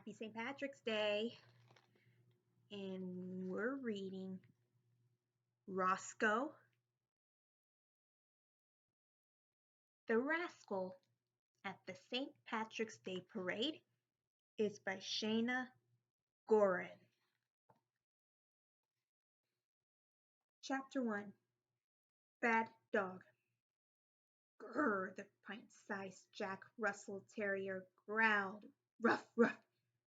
Happy St. Patrick's Day. And we're reading Rosco, the Rascal at the St. Patrick's Day Parade is by Shayna Gorin. Chapter 1. Bad Dog. Grrr, the pint-sized Jack Russell Terrier growled. Ruff, ruff.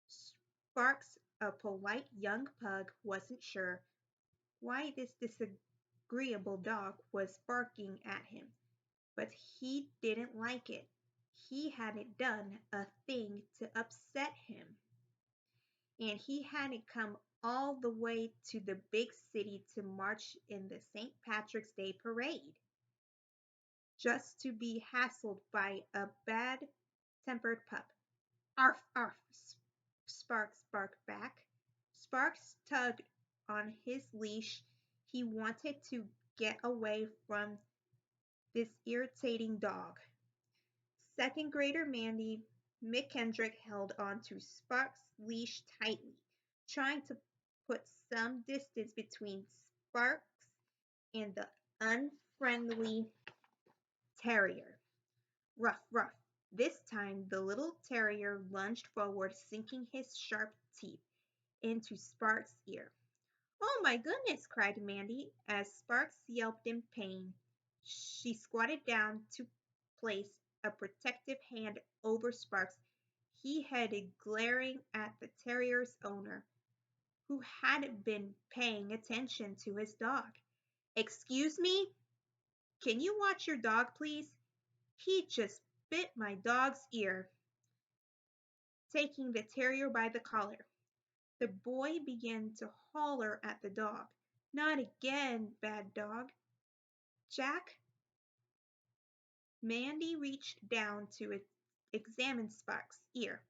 Sparks, a polite young pug, wasn't sure why this disagreeable dog was barking at him, but he didn't like it. He hadn't done a thing to upset him, and he hadn't come all the way to the big city to march in the St. Patrick's Day parade just to be hassled by a bad-tempered pup. Arf, arf, Sparks barked back. Sparks tugged on his leash. He wanted to get away from this irritating dog. Second grader Mandy McKendrick held on to Sparks' leash tightly, trying to put some distance between Sparks and the unfriendly terrier. Ruff, ruff. This time the little terrier lunged forward, sinking his sharp teeth into Sparks' ear. "Oh my goodness!" cried Mandy as Sparks yelped in pain. She squatted down to place a protective hand over Sparks. He headed glaring at the terrier's owner, who hadn't been paying attention to his dog. "Excuse me? Can you watch your dog, please? He just bit my dog's ear." Taking the terrier by the collar, the boy began to holler at the dog. "Not again, bad dog, Jack." Mandy reached down to examine Sparks' ear,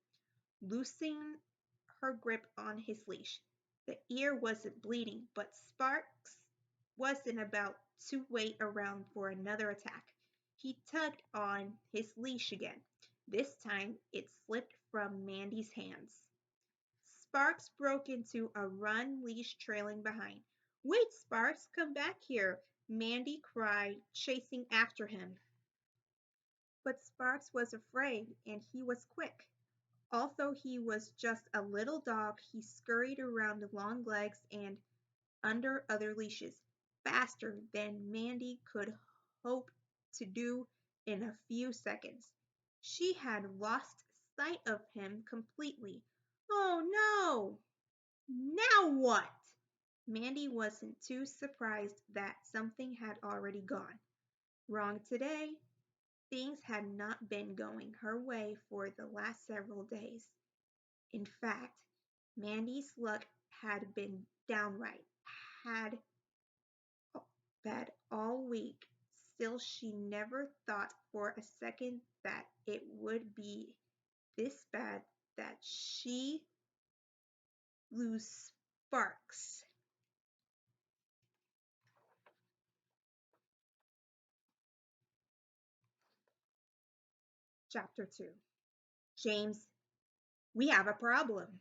loosening her grip on his leash. The ear wasn't bleeding, but Sparks wasn't about to wait around for another attack. He tugged on his leash again. This time it slipped from Mandy's hands. Sparks broke into a run, leash trailing behind. "Wait, Sparks, come back here," Mandy cried, chasing after him. But Sparks was afraid, and he was quick. Although he was just a little dog, he scurried around the long legs and under other leashes, faster than Mandy could hope to do in a few seconds. She had lost sight of him completely. "Oh no! Now what?" Mandy wasn't too surprised that something had already gone wrong today. Things had not been going her way for the last several days. In fact, Mandy's luck had been downright bad all week. Still, she never thought for a second that it would be this bad, that she lose Sparks. Chapter 2. James, we have a problem.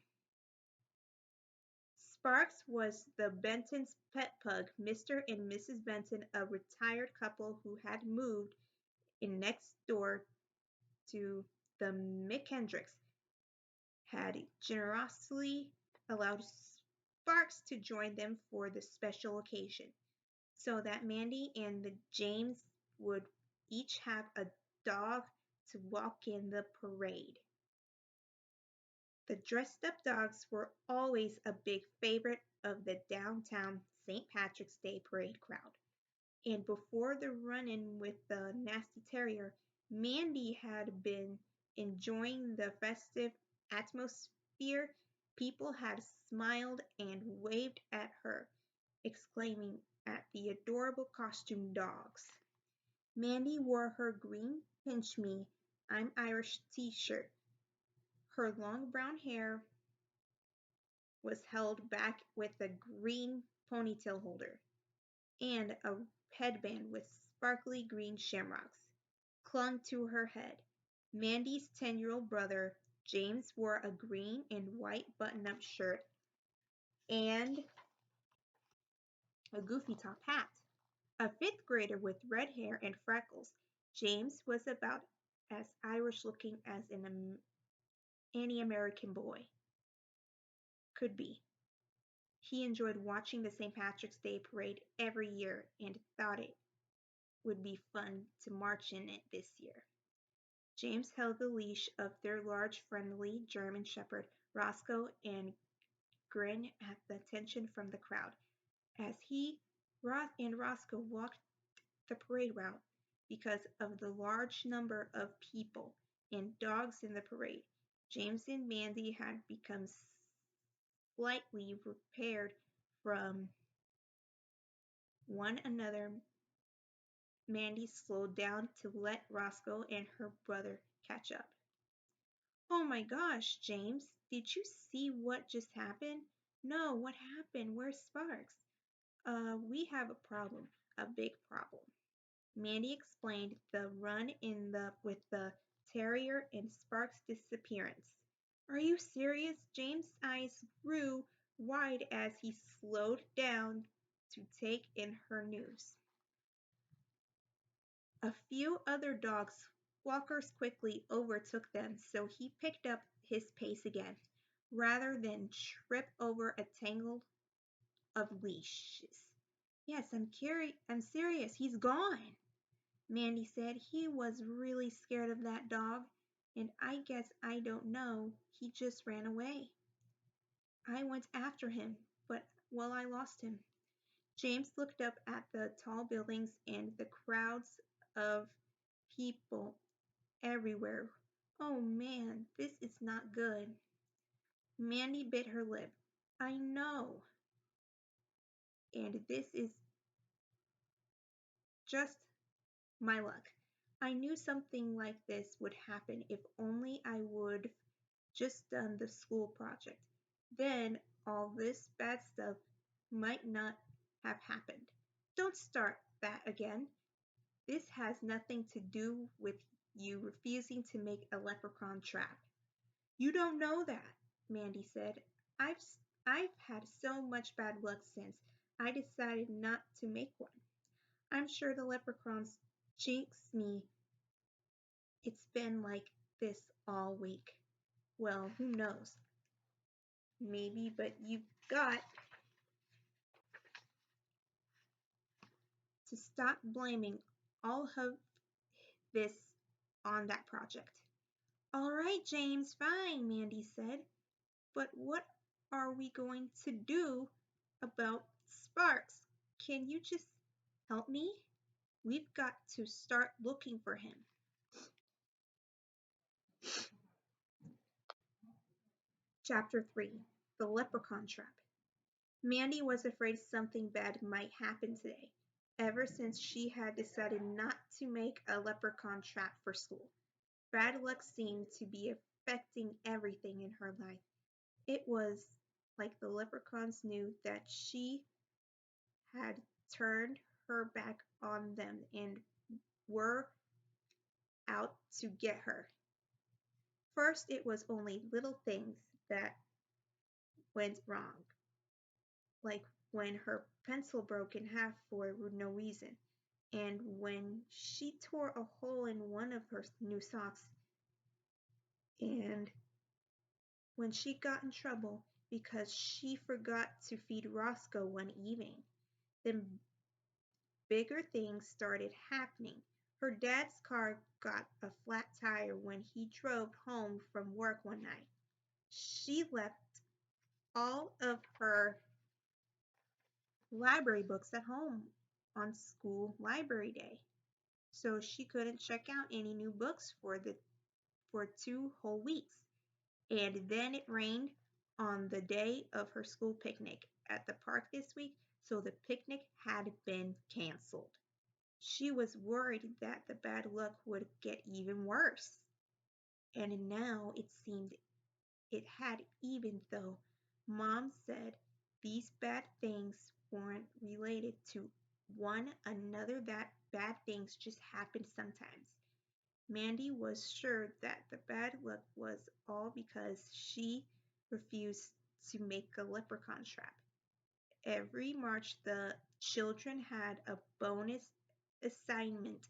Sparks was the Bentons' pet pug. Mr. and Mrs. Benton, a retired couple who had moved in next door to the McKendricks, had generously allowed Sparks to join them for the special occasion, so that Mandy and the James would each have a dog to walk in the parade. The dressed-up dogs were always a big favorite of the downtown St. Patrick's Day parade crowd, and before the run-in with the nasty terrier, Mandy had been enjoying the festive atmosphere. People had smiled and waved at her, exclaiming at the adorable costume dogs. Mandy wore her green Pinch Me, I'm Irish t-shirt. Her long brown hair was held back with a green ponytail holder, and a headband with sparkly green shamrocks clung to her head. Mandy's 10-year-old brother, James wore a green and white button-up shirt and a goofy top hat. A fifth grader with red hair and freckles, James was about as Irish-looking as any American boy could be. He enjoyed watching the St. Patrick's Day parade every year and thought it would be fun to march in it this year. James held the leash of their large, friendly German shepherd, Rosco, and grinned at the attention from the crowd. As he and Rosco walked the parade route, because of the large number of people and dogs in the parade, James and Mandy had become slightly repaired from one another. Mandy slowed down to let Rosco and her brother catch up. Oh my gosh, James, did you see what just happened? No, what happened? Where's Sparks? We have a problem, a big problem. Mandy explained the run in the with the terrier and Sparks' disappearance. Are you serious? James' eyes grew wide as he slowed down to take in her news. A few other dogs walkers quickly overtook them, so he picked up his pace again, rather than trip over a tangle of leashes. Yes, I'm serious. He's gone, Mandy said. He was really scared of that dog, and I guess I don't know. He just ran away. I went after him, but well, I lost him. James looked up at the tall buildings and the crowds of people everywhere. Oh man, this is not good. Mandy bit her lip. I know. And this is just my luck. I knew something like this would happen if only I would just done the school project. Then all this bad stuff might not have happened. Don't start that again. This has nothing to do with you refusing to make a leprechaun trap. You don't know that, Mandy said. I've I've had so much bad luck since I decided not to make one. I'm sure the leprechauns jinx me. It's been like this all week. Well, who knows? Maybe, but you've got to stop blaming all of this on that project. All right, James, fine, Mandy said. But what are we going to do about Sparks? Can you just help me? We've got to start looking for him. Chapter 3 The Leprechaun Trap. Mandy was afraid something bad might happen today, ever since she had decided not to make a leprechaun trap for school. Bad luck seemed to be affecting everything in her life. It was like the leprechauns knew that she had turned her back on them and were out to get her. First, it was only little things that went wrong, like when her pencil broke in half for no reason, and when she tore a hole in one of her new socks, and when she got in trouble because she forgot to feed Roscoe one evening. Then bigger things started happening. Her dad's car got a flat tire when he drove home from work one night. She left all of her library books at home on school library day, so she couldn't check out any new books for 2 whole weeks. And then it rained on the day of her school picnic at the park this week, so the picnic had been canceled. She was worried that the bad luck would get even worse. And now it seemed it had, even though Mom said these bad things weren't related to one another, that bad things just happen sometimes. Mandy was sure that the bad luck was all because she refused to make a leprechaun trap. Every March, the children had a bonus assignment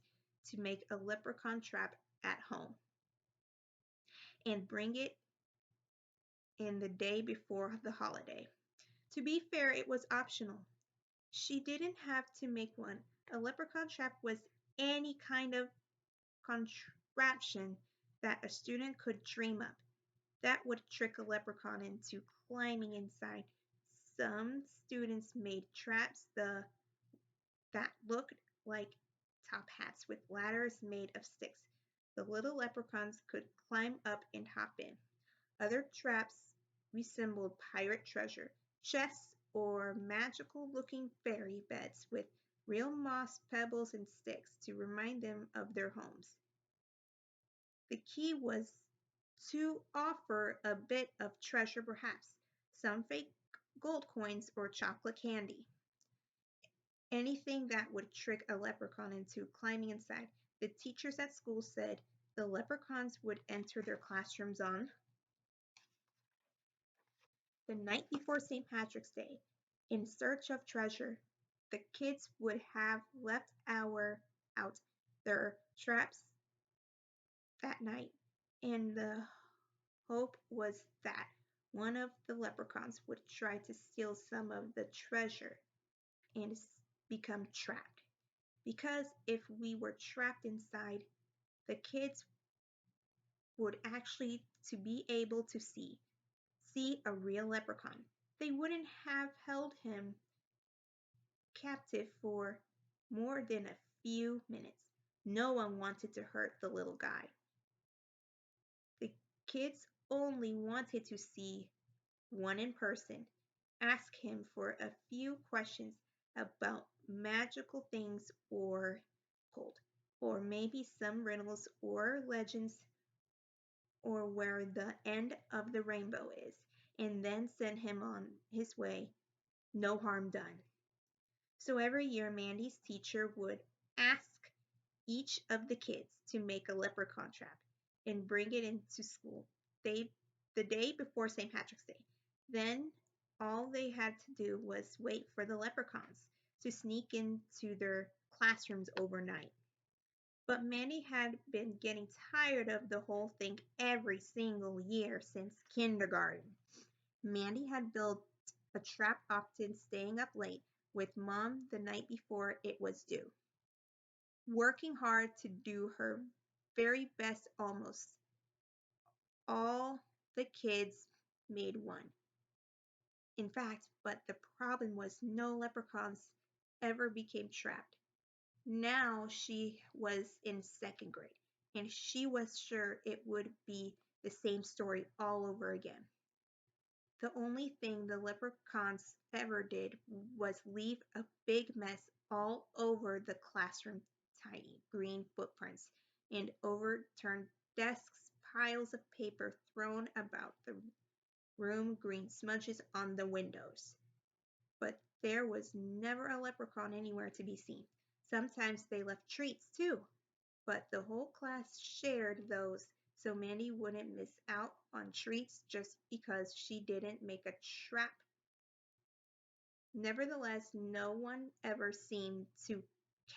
to make a leprechaun trap at home and bring it in the day before the holiday. To be fair, it was optional. She didn't have to make one. A leprechaun trap was any kind of contraption that a student could dream up that would trick a leprechaun into climbing inside. Some students made traps that looked like top hats with ladders made of sticks. The little leprechauns could climb up and hop in. Other traps resembled pirate treasure chests or magical looking fairy beds with real moss, pebbles, and sticks to remind them of their homes. The key was to offer a bit of treasure, perhaps some fake gold coins or chocolate candy. Anything that would trick a leprechaun into climbing inside. The teachers at school said the leprechauns would enter their classrooms on the night before St. Patrick's Day in search of treasure. The kids would have left out their traps that night, and the hope was that one of the leprechauns would try to steal some of the treasure and become trapped. Because if we were trapped inside, the kids would actually to be able to see a real leprechaun. They wouldn't have held him captive for more than a few minutes. No one wanted to hurt the little guy. The kids only wanted to see one in person, ask him for a few questions about magical things or gold, or maybe some riddles or legends or where the end of the rainbow is, and then send him on his way, no harm done. So every year, Mandy's teacher would ask each of the kids to make a leprechaun trap and bring it into school they, the day before St. Patrick's Day. Then all they had to do was wait for the leprechauns to sneak into their classrooms overnight. But Mandy had been getting tired of the whole thing every single year since kindergarten. Mandy had built a trap, often staying up late with Mom the night before it was due, working hard to do her very best. Almost all the kids made one. In fact, but the problem was no leprechauns ever became trapped. Now she was in second grade, and she was sure it would be the same story all over again. The only thing the leprechauns ever did was leave a big mess all over the classroom, tiny green footprints and overturned desks, piles of paper thrown about the room, green smudges on the windows. But there was never a leprechaun anywhere to be seen. Sometimes they left treats too, but the whole class shared those so Mandy wouldn't miss out on treats just because she didn't make a trap. Nevertheless, no one ever seemed to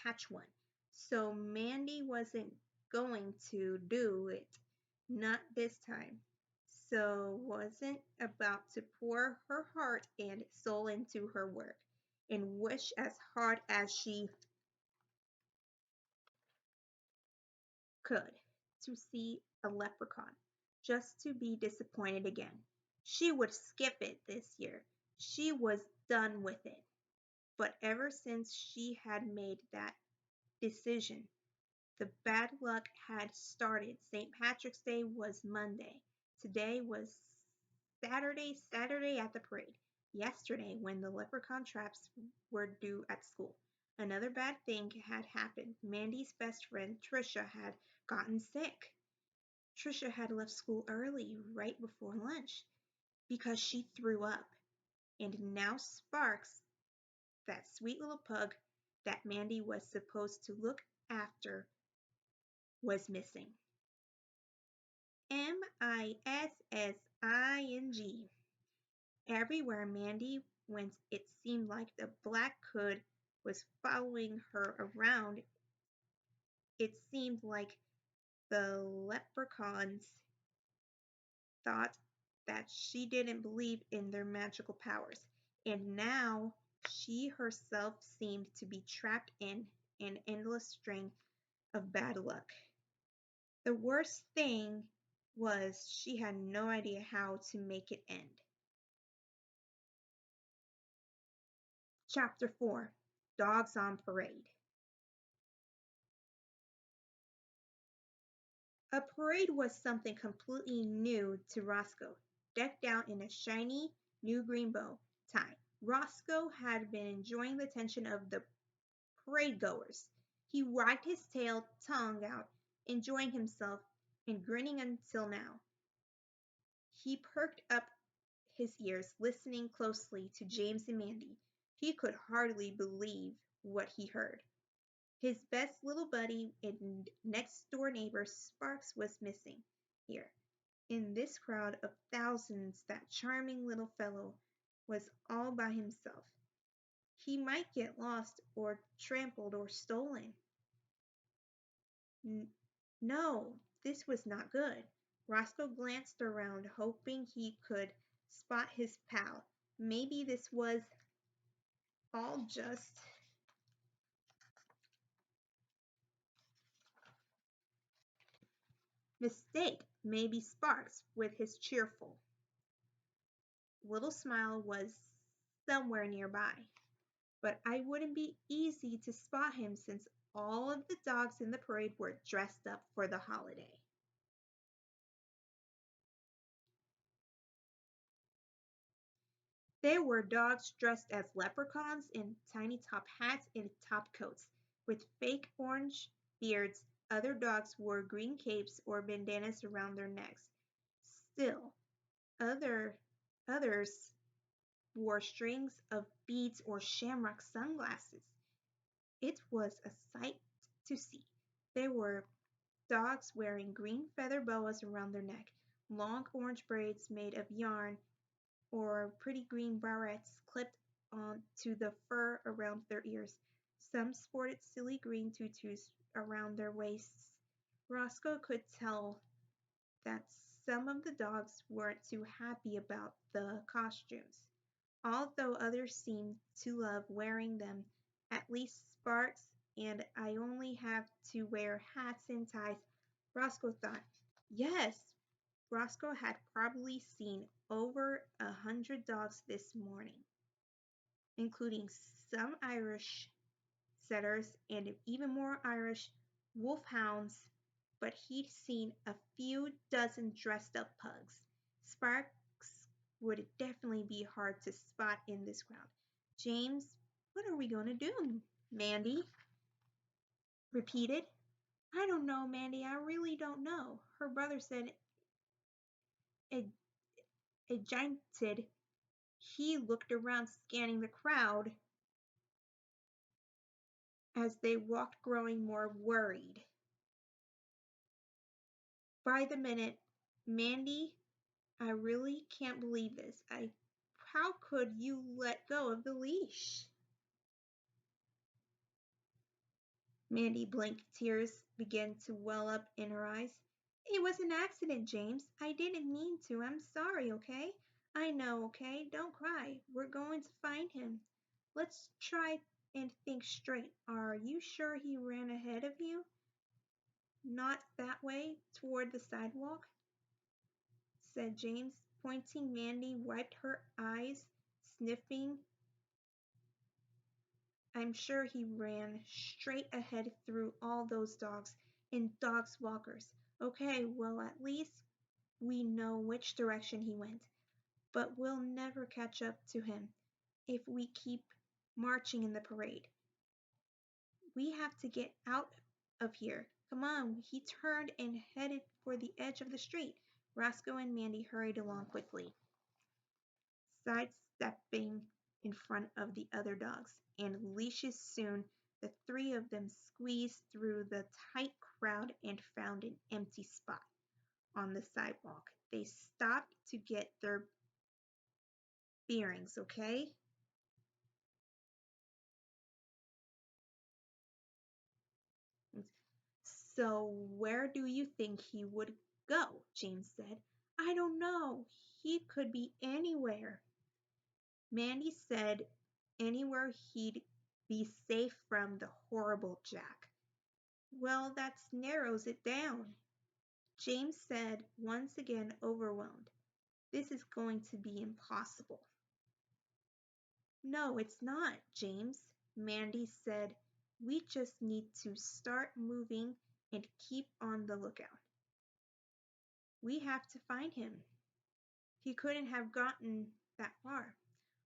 catch one, so Mandy wasn't going to do it, not this time. So wasn't about to pour her heart and soul into her work and wish as hard as she could to see a leprechaun, just to be disappointed again. She would skip it this year. She was done with it. But ever since she had made that decision, the bad luck had started. St. Patrick's Day was Monday. Today was Saturday at the parade. Yesterday, when the leprechaun traps were due at school. Another bad thing had happened. Mandy's best friend, Trisha, had gotten sick. Trisha had left school early, right before lunch, because she threw up. And now Sparks, that sweet little pug that Mandy was supposed to look after, was missing. Missing. Everywhere Mandy went, it seemed like the Black Hood was following her around. It seemed like the leprechauns thought that she didn't believe in their magical powers, and now she herself seemed to be trapped in an endless string of bad luck. The worst thing was she had no idea how to make it end. Chapter 4. Dogs on Parade. A parade was something completely new to Rosco, decked out in a shiny new green bow tie. Rosco had been enjoying the attention of the parade goers. He wagged his tongue out, enjoying himself and grinning until now. He perked up his ears, listening closely to James and Mandy. He could hardly believe what he heard. His best little buddy and next door neighbor Sparks was missing here. In this crowd of thousands, that charming little fellow was all by himself. He might get lost or trampled or stolen. No, this was not good. Roscoe glanced around, hoping he could spot his pal. Maybe this was all just mistake. Maybe Sparks, with his cheerful little smile, was somewhere nearby. But I wouldn't be easy to spot him since all of the dogs in the parade were dressed up for the holiday. There were dogs dressed as leprechauns in tiny top hats and top coats, with fake orange beards. Other dogs wore green capes or bandanas around their necks. Still, other others wore strings of beads or shamrock sunglasses. It was a sight to see. There were dogs wearing green feather boas around their neck, long orange braids made of yarn, or pretty green barrettes clipped onto the fur around their ears. Some sported silly green tutus around their waists. Roscoe could tell that some of the dogs weren't too happy about the costumes, although others seemed to love wearing them. At least Sparks and I only have to wear hats and ties, Roscoe thought. Yes, Roscoe had probably seen over 100 dogs this morning, including some Irish setters and even more Irish wolfhounds, but he'd seen a few dozen dressed up pugs. Sparks would definitely be hard to spot in this crowd. James, what are we going to do? Mandy repeated. I don't know, Mandy. I really don't know. Her brother said a, a gianted. He looked around, scanning the crowd as they walked, growing more worried. By the minute, Mandy, I really can't believe this. How could you let go of the leash? Mandy blinked. Tears began to well up in her eyes. It was an accident, James. I didn't mean to. I'm sorry, okay? I know, okay? Don't cry. We're going to find him. Let's try and think straight. Are you sure he ran ahead of you? Not that way, toward the sidewalk, said James, pointing. Mandy wiped her eyes, sniffing. I'm sure he ran straight ahead through all those dogs and dogs walkers. Okay, well, at least we know which direction he went. But we'll never catch up to him if we keep marching in the parade. We have to get out of here. Come on. He turned and headed for the edge of the street. Roscoe and Mandy hurried along quickly, sidestepping in front of the other dogs and leashes. Soon the three of them squeezed through the tight crowd and found an empty spot on the sidewalk. They stopped to get their bearings, okay? So, where do you think he would go? James said. I don't know. He could be anywhere. Mandy said anywhere he'd be safe from the horrible Jack. Well, that narrows it down. James said, once again overwhelmed. This is going to be impossible. No, it's not, James. Mandy said, we just need to start moving and keep on the lookout. We have to find him. He couldn't have gotten that far.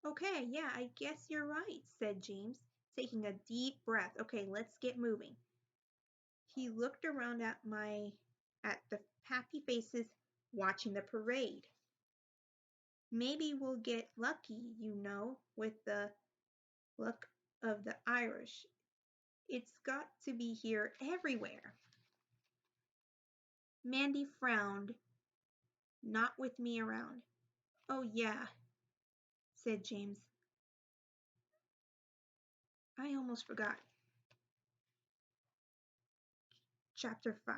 Okay, yeah, I guess you're right, said James, taking a deep breath. Okay, let's get moving. He looked around at the happy faces watching the parade. Maybe we'll get lucky, with the luck of the Irish. It's got to be here everywhere. Mandy frowned. Not with me around. Oh, yeah, said James. I almost forgot. Chapter 5.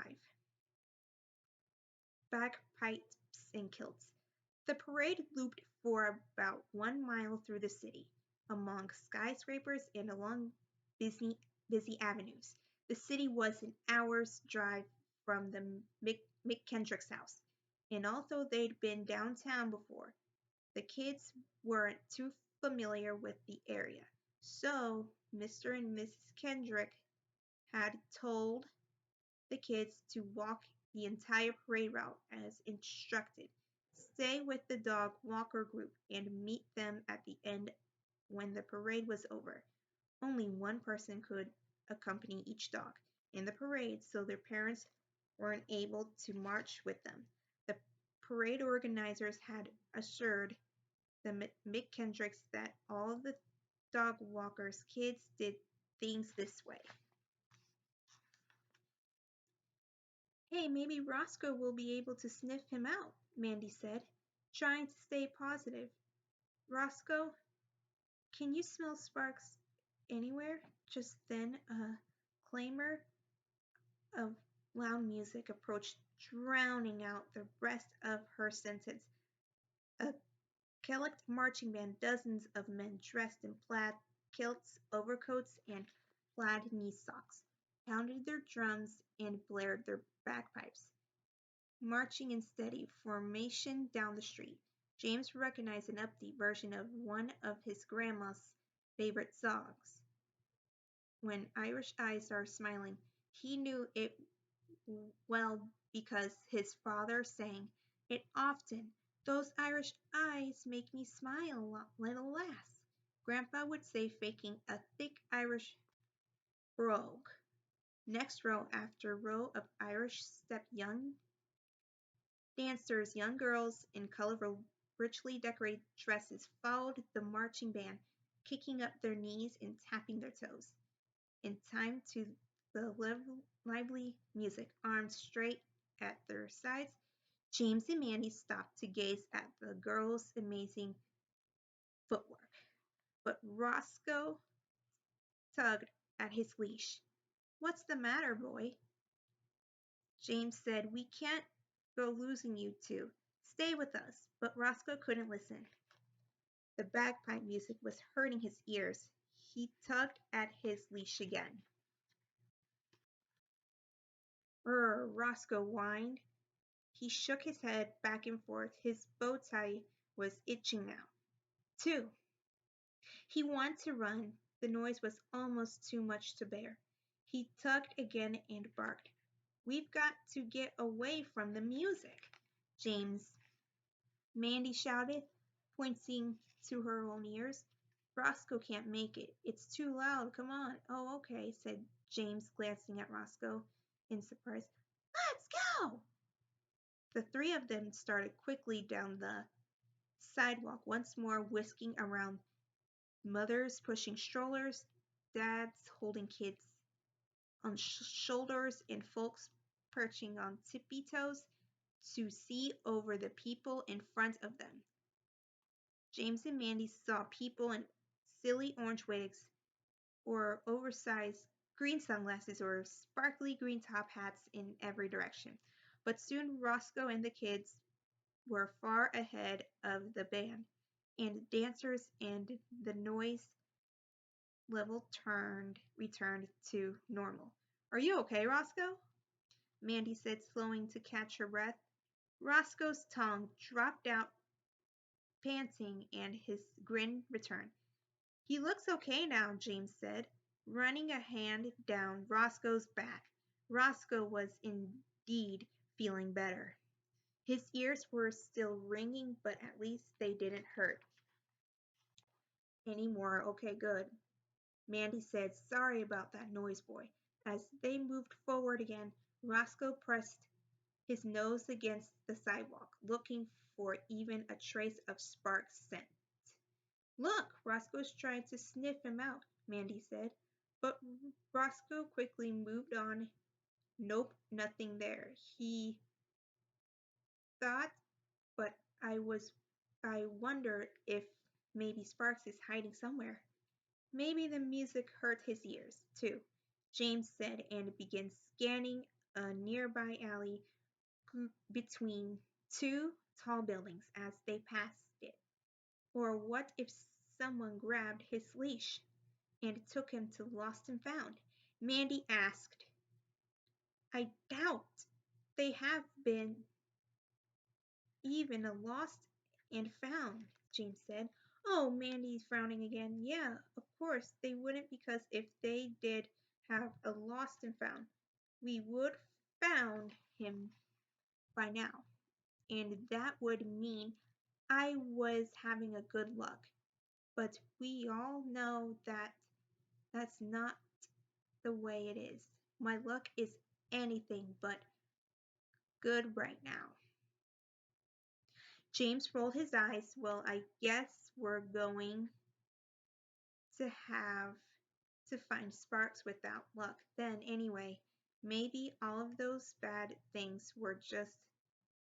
Bagpipes and Kilts. The parade looped for about 1 mile through the city, among skyscrapers and along busy avenues. The city was an hour's drive from the Mick Kendrick's house, and although they'd been downtown before, the kids weren't too familiar with the area. So Mr. and Mrs. Kendrick had told the kids to walk the entire parade route as instructed, stay with the dog walker group, and meet them at the end when the parade was over. Only one person could accompany each dog in the parade, so their parents weren't able to march with them. The parade organizers had assured the McKendricks that all the dog walkers' kids did things this way. Hey, maybe Rosco will be able to sniff him out, Mandy said, trying to stay positive. Rosco, can you smell sparks anywhere? Just then, a clamor of loud music approached, drowning out the rest of her sentence. A Celtic marching band, dozens of men dressed in plaid kilts, overcoats, and plaid knee socks, pounded their drums and blared their bagpipes, marching in steady formation down the street. James recognized an upbeat version of one of his grandma's favorite songs. When Irish eyes are smiling, he knew it well because his father sang it often. Those Irish eyes make me smile, little lass, Grandpa would say, faking a thick Irish brogue. Next row after row of Irish step young dancers, young girls in colorful, richly decorated dresses followed the marching band, kicking up their knees and tapping their toes. In time to the lively music, arms straight at their sides, James and Mandy stopped to gaze at the girls' amazing footwork. But Roscoe tugged at his leash. What's the matter, boy? James said, we can't go losing you two. Stay with us. But Roscoe couldn't listen. The bagpipe music was hurting his ears. He tugged at his leash again. Roscoe whined. He shook his head back and forth. His bow tie was itching now. Two. He wanted to run. The noise was almost too much to bear. He tugged again and barked. We've got to get away from the music, James. Mandy shouted, pointing to her own ears. Roscoe can't make it. It's too loud. Come on. Oh, okay, said James, glancing at Roscoe in surprise. Let's go! The three of them started quickly down the sidewalk, once more whisking around, mothers pushing strollers, dads holding kids on shoulders and folks perching on tippy toes to see over the people in front of them. James and Mandy saw people in silly orange wigs or oversized green sunglasses or sparkly green top hats in every direction. But soon Roscoe and the kids were far ahead of the band and dancers, and the noise level returned to normal. Are you okay, Roscoe? Mandy said, slowing to catch her breath. Roscoe's tongue dropped out, panting, and his grin returned. He looks okay now, James said, running a hand down Roscoe's back. Roscoe was indeed feeling better. His ears were still ringing, but at least they didn't hurt anymore. Okay, good. Mandy said, sorry about that noise, boy. As they moved forward again, Roscoe pressed his nose against the sidewalk, looking for even a trace of Spark's scent. Look, Roscoe's trying to sniff him out, Mandy said. But Roscoe quickly moved on. Nope, nothing there. He thought, but I wonder if maybe Sparks is hiding somewhere. Maybe the music hurt his ears, too, James said, and began scanning a nearby alley between two tall buildings as they passed it. Or what if someone grabbed his leash and took him to Lost and Found? Mandy asked. I doubt they have been even a Lost and Found, James said. Oh, Mandy's frowning again. Yeah, of course they wouldn't, because if they did have a Lost and Found, we would found him by now. And that would mean I was having a good luck. But we all know that that's not the way it is. My luck is anything but good right now. James rolled his eyes. Well, I guess we're going to have to find Sparks without luck then anyway. Maybe all of those bad things were just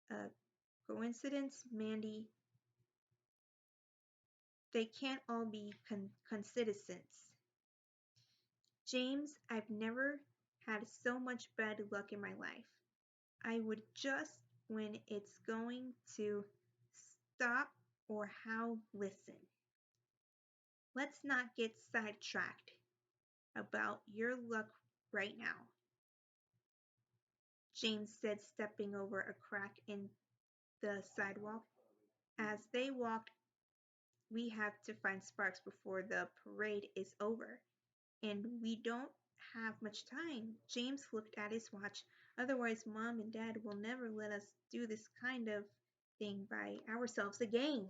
a coincidence, Mandy. They can't all be coincidences. James, I've never had so much bad luck in my life. I would just when it's going to stop or how listen. Let's not get sidetracked about your luck right now, James said, stepping over a crack in the sidewalk. As they walked, we have to find Sparks before the parade is over. And we don't have much time. James looked at his watch. Otherwise, Mom and Dad will never let us do this kind of thing by ourselves again.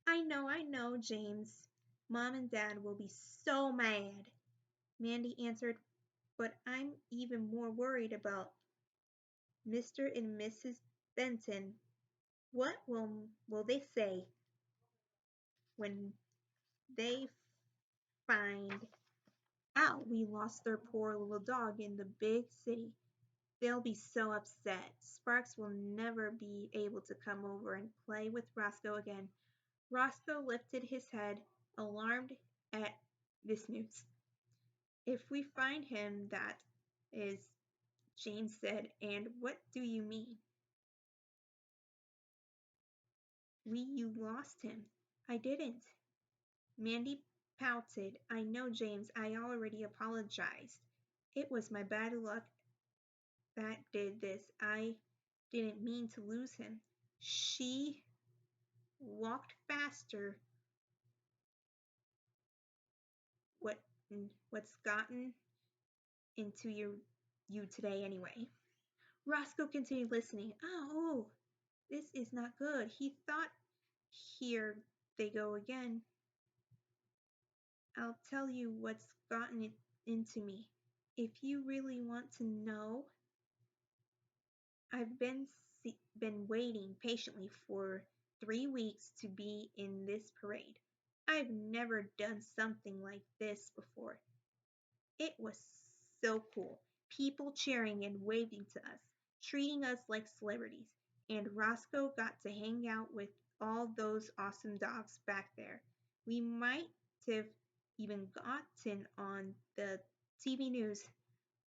I know, James. Mom and Dad will be so mad, Mandy answered, but I'm even more worried about Mr. and Mrs. Benton. What will they say when they find out we lost their poor little dog in the big city? They'll be so upset. Sparks will never be able to come over and play with Roscoe again. Roscoe lifted his head, alarmed at this news. If we find him, that is, James said. And what do you mean? You lost him. I didn't. Mandy pouted. I know, James. I already apologized. It was my bad luck that did this. I didn't mean to lose him. She walked faster. What's gotten into you today anyway? Roscoe continued listening. Oh, this is not good. He thought, here they go again. I'll tell you what's gotten it into me. If you really want to know, I've been waiting patiently for 3 weeks to be in this parade. I've never done something like this before. It was so cool. People cheering and waving to us, treating us like celebrities. And Roscoe got to hang out with all those awesome dogs back there. We might have even gotten on the TV news,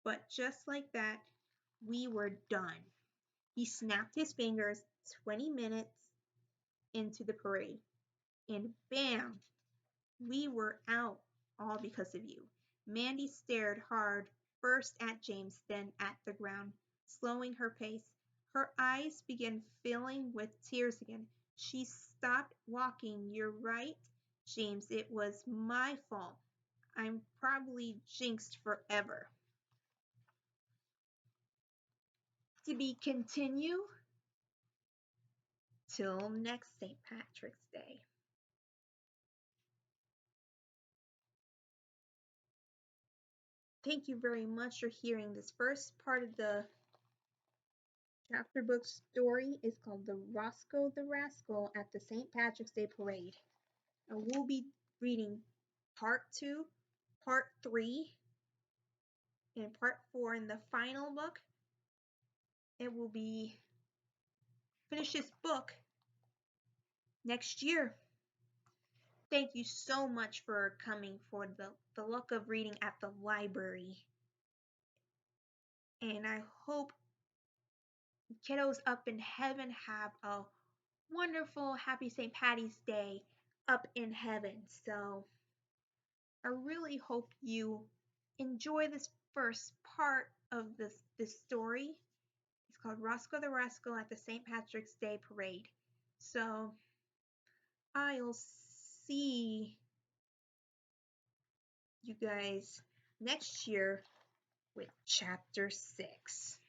but just like that, we were done. He snapped his fingers 20 minutes into the parade, and bam, we were out all because of you. Mandy stared hard, first at James, then at the ground, slowing her pace. Her eyes began filling with tears again. She stopped walking. You're right, James. It was my fault. I'm probably jinxed forever. To be continued till next St. Patrick's Day. Thank you very much for hearing this first part of the chapter book story. Is called The Roscoe the Rascal at the St. Patrick's Day Parade. And we'll be reading part 2, part 3, and part 4 in the final book. It will be finish this book next year. Thank you so much for coming for the luck of reading at the library. And I hope kiddos up in heaven have a wonderful, happy St. Patty's Day up in heaven. So I really hope you enjoy this first part of this story. It's called Roscoe the Rascal at the St. Patrick's Day Parade. So I'll see you guys next year with chapter 6.